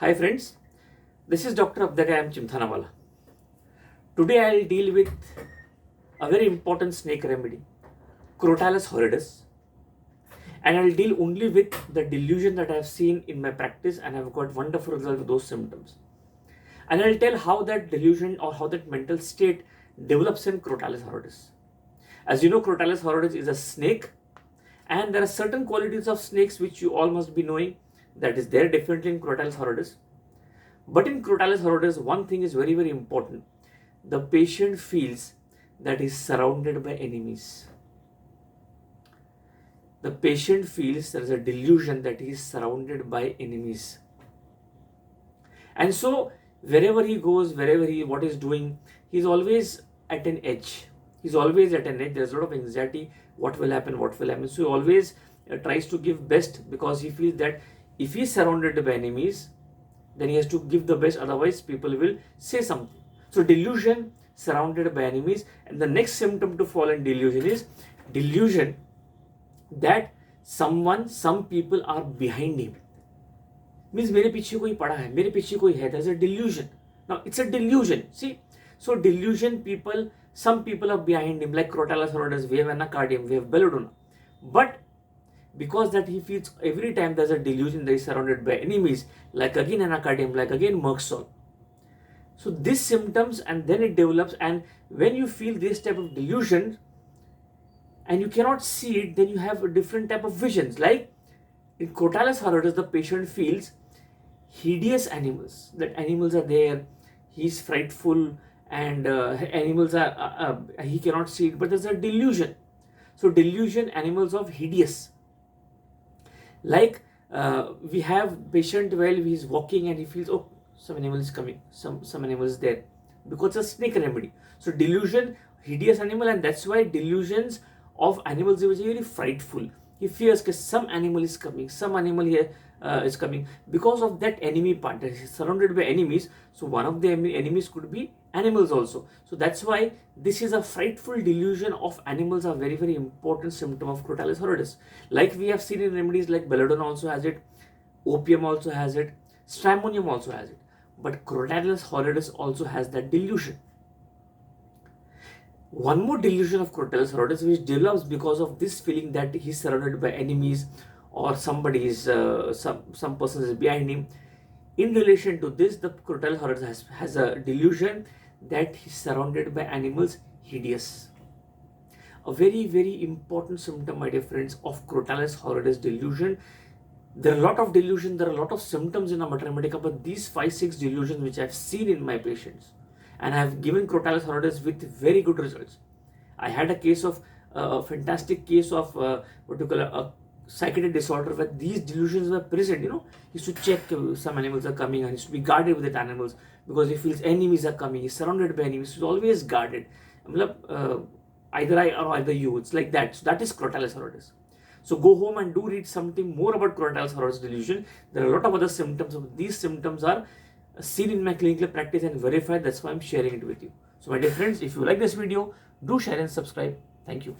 Hi friends, this is Dr. Abdequaem Chimthanawala. Today I will deal with a very important snake remedy, CROTALUS horridus, and I will deal only with the delusion that I have seen in my practice and I have got wonderful results with those symptoms. And I will tell how that delusion or how that mental state develops in CROTALUS horridus. As you know, CROTALUS horridus is a snake, and there are certain qualities of snakes which you all must be knowing that is there definitely in CROTALUS horridus. But in CROTALUS horridus, one thing is very, very important. The patient feels that he is surrounded by enemies. The patient feels there is a delusion that he is surrounded by enemies. And so, wherever he goes, what he's doing, he's always at an edge. He's always at an edge. There's a lot of anxiety. What will happen? So he always tries to give best because he feels that if he's surrounded by enemies, then he has to give the best, otherwise people will say something. So delusion, surrounded by enemies, and the next symptom to fall in delusion is delusion that some people are behind him. Means मेरे पीछे कोई पड़ा है, मेरे पीछे कोई है. There's a delusion. Now it's a delusion. See, so delusion some people are behind him, like CROTALUS horridus, we have anacardium, we have belladonna. But because that he feels every time there's a delusion that he's surrounded by enemies, like again anacardium, like again Merksol. So these symptoms, and then it develops, and when you feel this type of delusion and you cannot see it, then you have a different type of visions. Like in CROTALUS horridus, the patient feels hideous animals, that animals are there, he's frightful, and animals are, he cannot see it, but there's a delusion. So delusion, animals of hideous. Like we have patient while he's walking and he feels, oh, some animal is coming, some animal is there, because it's a snake remedy. So delusion, hideous animal, and that's why delusions of animals is very frightful. He fears that some animal is coming, some animal here is coming, because of that enemy part. He's surrounded by enemies, so one of the enemies could be animals also. So that's why this is a frightful delusion of animals, a very, very important symptom of CROTALUS horridus. Like we have seen in remedies like belladonna also has it, opium also has it, stramonium also has it, but CROTALUS horridus also has that delusion. One more delusion of CROTALUS horridus which develops because of this feeling that he's surrounded by enemies, or somebody is some person is behind him. In relation to this, the CROTALUS horridus has a delusion that he's surrounded by animals hideous. A very, very important symptom, my dear friends, of CROTALUS horridus delusion. There are a lot of delusion, there are a lot of symptoms in a mater medica, but these 5-6 delusions which I've seen in my patients, and I have given CROTALUS horridus with very good results. I had a case of a fantastic case of a psychiatric disorder where these delusions were present. He used to check some animals are coming, and he used to be guarded with the animals because he feels enemies are coming. He's surrounded by enemies. He's always guarded. Either I or either you. It's like that. So that is CROTALUS horridus. So go home and do read something more about CROTALUS horridus delusion. There are a lot of other symptoms. These symptoms are seen in my clinical practice and verified. That's why I'm sharing it with you. So my dear friends, if you like this video, do share and subscribe. Thank you.